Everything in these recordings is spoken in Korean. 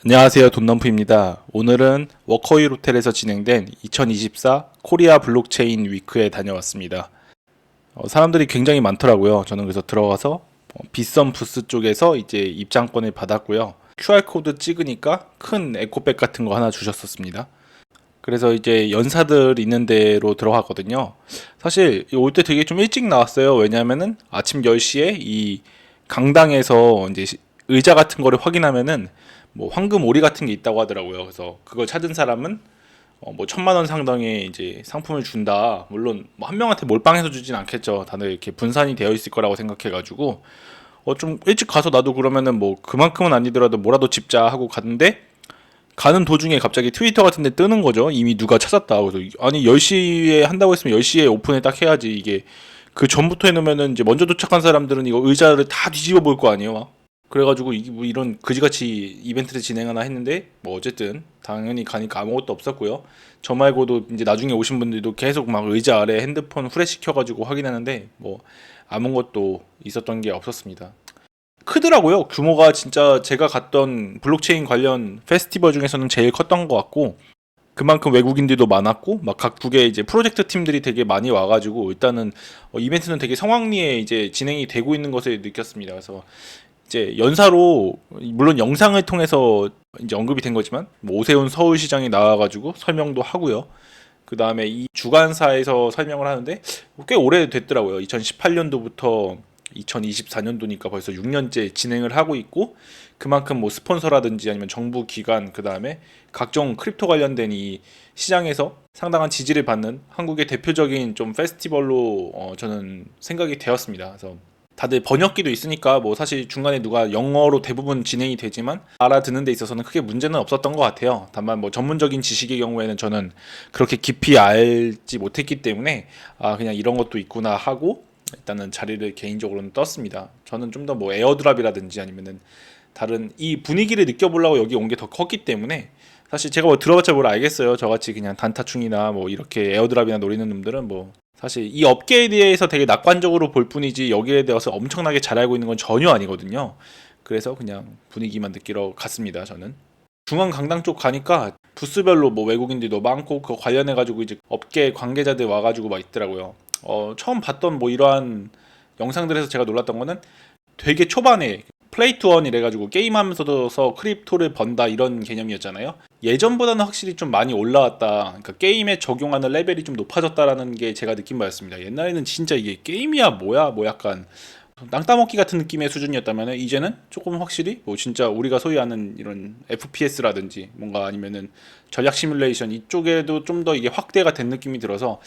안녕하세요. 돈넘프입니다. 오늘은 워커힐 호텔에서 진행된 2024 코리아 블록체인 위크에 다녀왔습니다. 사람들이 굉장히 많더라고요. 저는 그래서 들어가서 빗썸 부스 쪽에서 이제 입장권을 받았고요. QR코드 찍으니까 큰 에코백 같은 거 하나 주셨었습니다. 그래서 이제 연사들 있는 데로 들어갔거든요. 사실 올 때 되게 좀 일찍 나왔어요. 왜냐면은 아침 10시에 이 강당에서 이제 의자 같은 거를 확인하면은 뭐 황금 오리 같은 게 있다고 하더라고요. 그래서 그걸 찾은 사람은 뭐 1,000만 원 상당의 이제 상품을 준다. 물론 뭐 한 명한테 몰빵해서 주진 않겠죠. 다들 이렇게 분산이 되어 있을 거라고 생각해가지고 좀 일찍 가서 나도 그러면은 뭐 그만큼은 아니더라도 뭐라도 집자 하고 갔는데 가는 도중에 갑자기 트위터 같은 데 뜨는 거죠. 이미 누가 찾았다. 그래서 아니 10시에 한다고 했으면 10시에 오픈을 딱 해야지. 이게 그 전부터 해놓으면은 이제 먼저 도착한 사람들은 이거 의자를 다 뒤집어 볼 거 아니에요. 막. 그래가지고 이게 뭐 이런 그지같이 이벤트를 진행하나 했는데 뭐 어쨌든 당연히 가니까 아무것도 없었고요. 저 말고도 이제 나중에 오신 분들도 계속 막 의자 아래 핸드폰 후레시켜가지고 확인하는데 뭐 아무것도 있었던 게 없었습니다. 크더라고요. 규모가 진짜 제가 갔던 블록체인 관련 페스티벌 중에서는 제일 컸던 것 같고 그만큼 외국인들도 많았고 막 각국의 이제 프로젝트 팀들이 되게 많이 와가지고 일단은 이벤트는 되게 성황리에 이제 진행이 되고 있는 것을 느꼈습니다. 그래서 이제 연사로 물론 영상을 통해서 이제 언급이 된 거지만 뭐 오세훈 서울시장이 나와가지고 설명도 하고요. 그 다음에 이 주간사에서 설명을 하는데 꽤 오래됐더라고요. 2018년도부터 2024년도니까 벌써 6년째 진행을 하고 있고 그만큼 뭐 스폰서라든지 아니면 정부 기관 그 다음에 각종 크립토 관련된 이 시장에서 상당한 지지를 받는 한국의 대표적인 좀 페스티벌로 저는 생각이 되었습니다. 그래서 다들 번역기도 있으니까 뭐 사실 중간에 누가 영어로 대부분 진행이 되지만 알아듣는 데 있어서는 크게 문제는 없었던 것 같아요. 다만 뭐 전문적인 지식의 경우에는 저는 그렇게 깊이 알지 못했기 때문에 그냥 이런 것도 있구나 하고 일단은 자리를 개인적으로는 떴습니다. 저는 좀 더 뭐 에어드랍이라든지 아니면은 다른 이 분위기를 느껴보려고 여기 온 게 더 컸기 때문에 사실 제가 뭐 들어봤자 뭘 알겠어요. 저같이 그냥 단타충이나 뭐 이렇게 에어드랍이나 노리는 놈들은 뭐 사실 이 업계에 대해서 되게 낙관적으로 볼 뿐이지 여기에 대해서 엄청나게 잘 알고 있는 건 전혀 아니거든요. 그래서 그냥 분위기만 느끼러 갔습니다. 저는 중앙 강당 쪽 가니까 부스별로 뭐 외국인들도 많고 그거 관련해 가지고 이제 업계 관계자들 와가지고 막 있더라고요. 처음 봤던 뭐 이러한 영상들에서 제가 놀랐던 거는 되게 초반에 플레이 투 원이래 가지고 게임하면서도 크립토를 번다 이런 개념이었잖아요. 예전보다는 확실히 좀 많이 올라왔다. 그러니까 게임에 적용하는 레벨이 좀 높아졌다라는 게 제가 느낀 바였습니다. 옛날에는 진짜 이게 게임이야 뭐야 뭐 약간 땅 따먹기 같은 느낌의 수준이었다면 이제는 조금 확실히 뭐 진짜 우리가 소위 아는 이런 FPS라든지 뭔가 아니면은 전략 시뮬레이션 이쪽에도 좀 더 이게 확대가 된 느낌이 들어서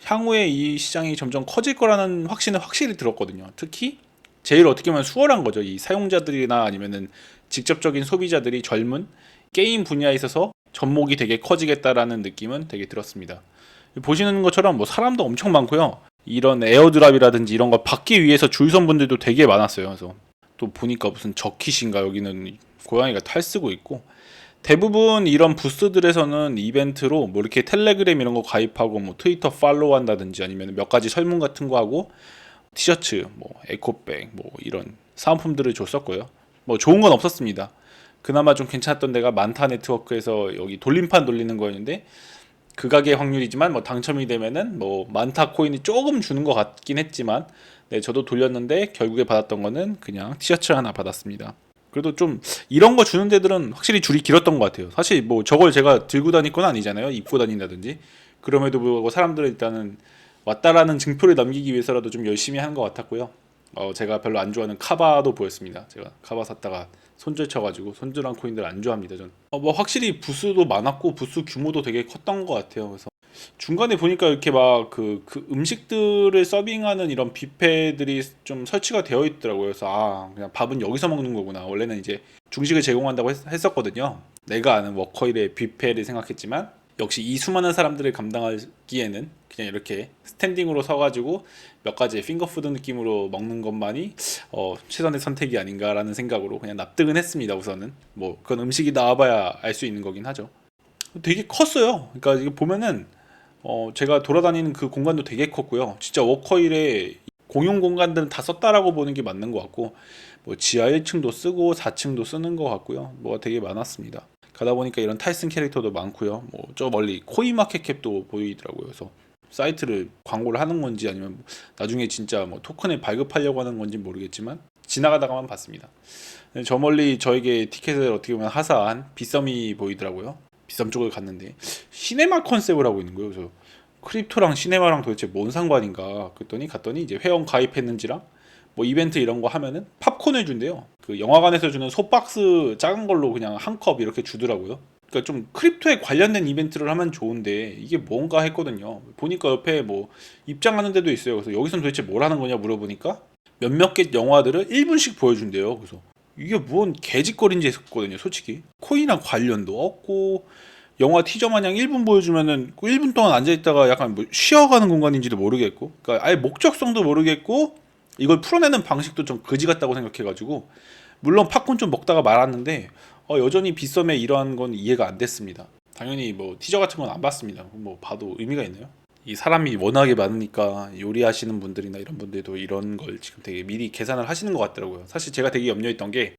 향후에 이 시장이 점점 커질 거라는 확신은 확실히 들었거든요. 특히 제일 어떻게 보면 수월한 거죠. 이 사용자들이나 아니면은 직접적인 소비자들이 젊은 게임 분야에 있어서 접목이 되게 커지겠다라는 느낌은 되게 들었습니다. 보시는 것처럼 뭐 사람도 엄청 많고요. 이런 에어드랍이라든지 이런 거 받기 위해서 줄 선 분들도 되게 많았어요. 그래서 또 보니까 무슨 저킷인가 여기는 고양이가 탈 쓰고 있고 대부분 이런 부스들에서는 이벤트로 뭐 이렇게 텔레그램 이런 거 가입하고 뭐 트위터 팔로우 한다든지 아니면 몇 가지 설문 같은 거 하고 티셔츠, 뭐 에코백, 뭐 이런 사은품들을 줬었고요. 뭐 좋은 건 없었습니다. 그나마 좀 괜찮았던 데가 만타 네트워크에서 여기 돌림판 돌리는 거였는데 그 가게 확률이지만 뭐 당첨이 되면은 뭐 만타 코인이 조금 주는 것 같긴 했지만 네 저도 돌렸는데 결국에 받았던 거는 그냥 티셔츠 하나 받았습니다. 그래도 좀 이런 거 주는 데들은 확실히 줄이 길었던 것 같아요. 사실 뭐 저걸 제가 들고 다닐 건 아니잖아요. 입고 다닌다든지. 그럼에도 불구하고 사람들은 일단은 왔다라는 증표를 남기기 위해서라도 좀 열심히 하는 것 같았고요. 제가 별로 안 좋아하는 카바도 보였습니다. 제가 카바 샀다가 손절 쳐가지고 손절한 코인들 안 좋아합니다. 전. 뭐 확실히 부스도 많았고 부스 규모도 되게 컸던 것 같아요. 그래서 중간에 보니까 이렇게 막 그 음식들을 서빙하는 이런 뷔페들이 좀 설치가 되어 있더라고요. 그래서 그냥 밥은 여기서 먹는 거구나. 원래는 이제 중식을 제공한다고 했었거든요. 내가 아는 워커힐의 뷔페를 생각했지만 역시 이 수많은 사람들을 감당하기에는 그냥 이렇게 스탠딩으로 서가지고 몇 가지 핑거푸드 느낌으로 먹는 것만이 최선의 선택이 아닌가라는 생각으로 그냥 납득은 했습니다. 우선은 뭐 그건 음식이 나와봐야 알 수 있는 거긴 하죠. 되게 컸어요. 그러니까 이거 보면은 제가 돌아다니는 그 공간도 되게 컸고요. 진짜 워커힐에 공용 공간들은 다 썼다라고 보는 게 맞는 것 같고 뭐 지하 1층도 쓰고 4층도 쓰는 것 같고요. 뭐가 되게 많았습니다. 가다 보니까 이런 타이슨 캐릭터도 많고요. 뭐 저 멀리 코인마켓캡도 보이더라고요. 그래서 사이트를 광고를 하는 건지 아니면 뭐 나중에 진짜 뭐 토큰을 발급하려고 하는 건지 모르겠지만 지나가다가만 봤습니다. 저 멀리 저에게 티켓을 어떻게 보면 하사한 빗썸이 보이더라고요. 빗썸 쪽을 갔는데 시네마 컨셉을 하고 있는 거예요. 그래서 크립토랑 시네마랑 도대체 뭔 상관인가 그랬더니 갔더니 이제 회원 가입했는지랑 뭐 이벤트 이런 거 하면은 팝콘을 준대요. 그 영화관에서 주는 소박스 작은 걸로 그냥 한 컵 이렇게 주더라고요. 그러니까 좀 크립토에 관련된 이벤트를 하면 좋은데 이게 뭔가 했거든요. 보니까 옆에 뭐 입장하는 데도 있어요. 그래서 여기서는 도대체 뭘 하는 거냐 물어보니까 몇몇 개 영화들을 1분씩 보여준대요. 그래서 이게 뭔 개짓거리인지 했거든요. 솔직히 코인이랑 관련도 없고 영화 티저 마냥 1분 보여주면은 그 1분 동안 앉아있다가 약간 뭐 쉬어가는 공간인지도 모르겠고, 그러니까 아예 목적성도 모르겠고, 이걸 풀어내는 방식도 좀 거지 같다고 생각해가지고, 물론 팝콘 좀 먹다가 말았는데, 여전히 빗썸에 이러한 건 이해가 안 됐습니다. 당연히 뭐 티저 같은 건 안 봤습니다. 뭐 봐도 의미가 있나요? 이 사람이 워낙에 많으니까 요리하시는 분들이나 이런 분들도 이런 걸 지금 되게 미리 계산을 하시는 것 같더라고요. 사실 제가 되게 염려했던 게,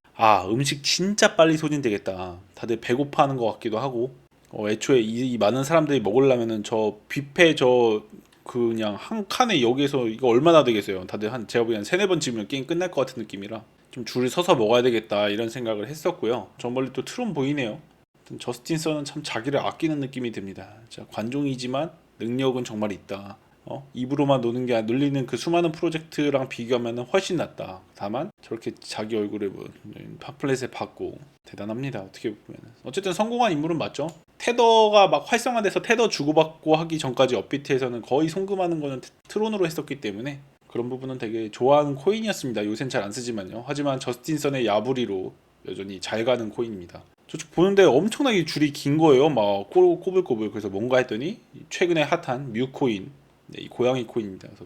음식 진짜 빨리 소진되겠다. 다들 배고파하는 것 같기도 하고, 애초에 이 많은 사람들이 먹으려면은 저 뷔페 저 그냥 한 칸에 여기에서 이거 얼마나 되겠어요. 다들 한 제가 보기엔 세네 번 찍으면 게임 끝날 것 같은 느낌이라 좀 줄을 서서 먹어야 되겠다 이런 생각을 했었고요. 저 멀리 또 트론 보이네요. 하여튼 저스틴 서는 참 자기를 아끼는 느낌이 듭니다. 자, 관종이지만 능력은 정말 있다. 입으로만 노는 게 놀리는 그 수많은 프로젝트랑 비교하면 훨씬 낫다. 다만 저렇게 자기 얼굴을 뭐 팜플렛에 받고 대단합니다. 어떻게 보면 어쨌든 성공한 인물은 맞죠. 테더가 막 활성화돼서 테더 주고받고 하기 전까지 업비트에서는 거의 송금하는 거는 트론으로 했었기 때문에 그런 부분은 되게 좋아하는 코인이었습니다. 요새는 잘 안 쓰지만요. 하지만 저스틴선의 야부리로 여전히 잘 가는 코인입니다. 저쪽 보는데 엄청나게 줄이 긴 거예요. 막 꼬불꼬불. 그래서 뭔가 했더니 최근에 핫한 뮤코인, 이 고양이 코인입니다. 그래서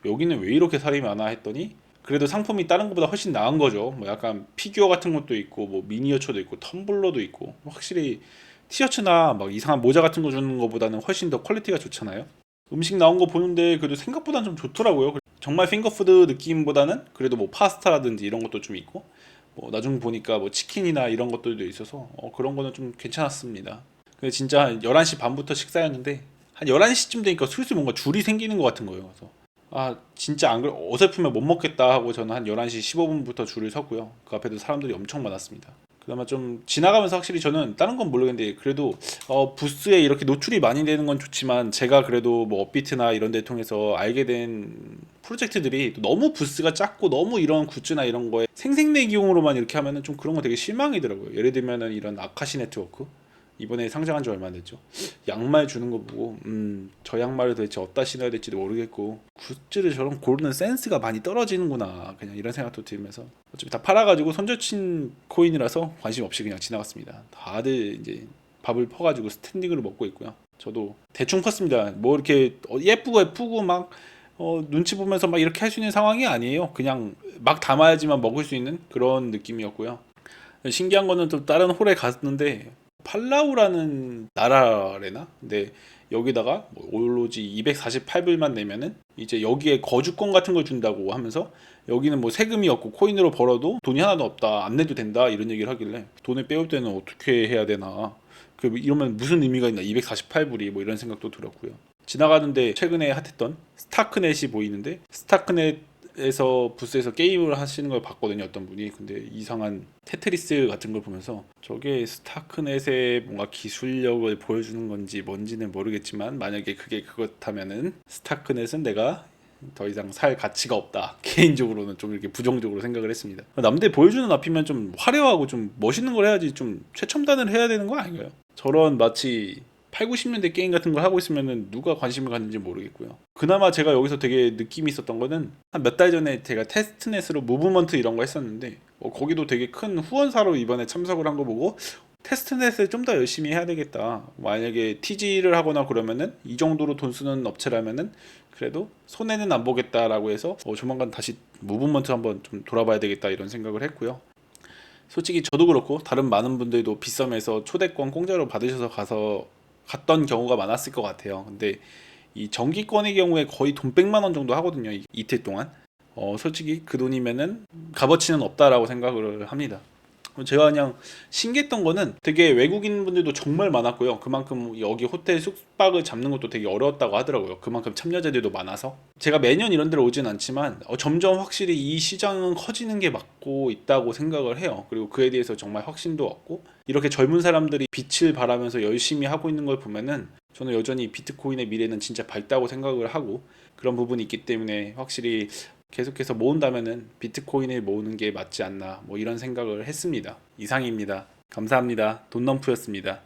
여기는 왜 이렇게 사람이 많아 했더니 그래도 상품이 다른 것보다 훨씬 나은 거죠. 뭐 약간 피규어 같은 것도 있고 뭐 미니어처도 있고 텀블러도 있고 확실히 티셔츠나 막 이상한 모자 같은 거 주는 것보다는 훨씬 더 퀄리티가 좋잖아요. 음식 나온 거 보는데 그래도 생각보다는 좀 좋더라고요. 정말 핑거푸드 느낌보다는 그래도 뭐 파스타라든지 이런 것도 좀 있고 뭐 나중 보니까 뭐 치킨이나 이런 것들도 있어서 그런 거는 좀 괜찮았습니다. 근데 진짜 한 11시 반부터 식사였는데 한 11시쯤 되니까 슬슬 뭔가 줄이 생기는 것 같은 거예요. 그래서 진짜 안 그래 어설프면 못 먹겠다 하고 저는 한 11시 15분부터 줄을 섰고요. 그 앞에도 사람들이 엄청 많았습니다. 그나마 좀 지나가면서 확실히 저는 다른 건 모르겠는데 그래도 부스에 이렇게 노출이 많이 되는 건 좋지만 제가 그래도 뭐 업비트나 이런 데 통해서 알게 된 프로젝트들이 또 너무 부스가 작고 너무 이런 굿즈나 이런 거에 생색내기용으로만 이렇게 하면은 좀 그런 거 되게 실망이더라고요. 예를 들면은 이런 아카시 네트워크 이번에 상장한 지 얼마 안 됐죠. 양말 주는 거 보고 저 양말을 도대체 어디다 신어야 될지도 모르겠고 굿즈를 저런 고르는 센스가 많이 떨어지는구나 그냥 이런 생각도 들면서 어차피 다 팔아가지고 손절친 코인이라서 관심 없이 그냥 지나갔습니다. 다들 이제 밥을 퍼가지고 스탠딩으로 먹고 있고요. 저도 대충 컸습니다. 뭐 이렇게 예쁘고 막 눈치 보면서 막 이렇게 할 수 있는 상황이 아니에요. 그냥 막 담아야지만 먹을 수 있는 그런 느낌이었고요. 신기한 거는 또 다른 홀에 갔는데 팔라우라는 나라래나? 근데 여기다가 뭐 오로지 248불만 내면은 이제 여기에 거주권 같은 걸 준다고 하면서 여기는 뭐 세금이 없고 코인으로 벌어도 돈이 하나도 없다 안 내도 된다 이런 얘기를 하길래 돈을 빼올 때는 어떻게 해야 되나 이러면 무슨 의미가 있나 248불이 뭐 이런 생각도 들었고요. 지나가는데 최근에 핫했던 스타크넷이 보이는데 스타크넷에서 부스에서 게임을 하시는 걸 봤거든요. 어떤 분이. 근데 이상한 테트리스 같은 걸 보면서 저게 스타크넷의 뭔가 기술력을 보여주는 건지 뭔지는 모르겠지만 만약에 그게 그렇다면은 스타크넷은 내가 더 이상 살 가치가 없다. 개인적으로는 좀 이렇게 부정적으로 생각을 했습니다. 남들 보여주는 앞이면 좀 화려하고 좀 멋있는 걸 해야지 좀 최첨단을 해야 되는 거 아닌가요? 저런 마치 8, 90년대 게임 같은 걸 하고 있으면은 누가 관심을 갖는지 모르겠고요. 그나마 제가 여기서 되게 느낌이 있었던 거는 한 몇 달 전에 제가 테스트넷으로 무브먼트 이런 거 했었는데 거기도 되게 큰 후원사로 이번에 참석을 한 거 보고 테스트넷을 좀 더 열심히 해야 되겠다. 만약에 TG를 하거나 그러면은 이 정도로 돈 쓰는 업체라면은 그래도 손해는 안 보겠다라고 해서 조만간 다시 무브먼트 한번 좀 돌아봐야 되겠다 이런 생각을 했고요. 솔직히 저도 그렇고 다른 많은 분들도 빗썸에서 초대권 공짜로 받으셔서 갔던 경우가 많았을 것 같아요. 근데 이 정기권의 경우에 거의 돈 100만 원 정도 하거든요. 이틀 동안. 솔직히 그 돈이면은 값어치는 없다라고 생각을 합니다. 제가 그냥 신기했던 거는 되게 외국인 분들도 정말 많았고요. 그만큼 여기 호텔 숙박을 잡는 것도 되게 어려웠다고 하더라고요. 그만큼 참여자들도 많아서. 제가 매년 이런 데로 오진 않지만 점점 확실히 이 시장은 커지는 게 맞고 있다고 생각을 해요. 그리고 그에 대해서 정말 확신도 얻고 이렇게 젊은 사람들이 빛을 발하면서 열심히 하고 있는 걸 보면은 저는 여전히 비트코인의 미래는 진짜 밝다고 생각을 하고 그런 부분이 있기 때문에 확실히 계속해서 모은다면은 비트코인을 모으는 게 맞지 않나 뭐 이런 생각을 했습니다. 이상입니다. 감사합니다. 돈넘프였습니다.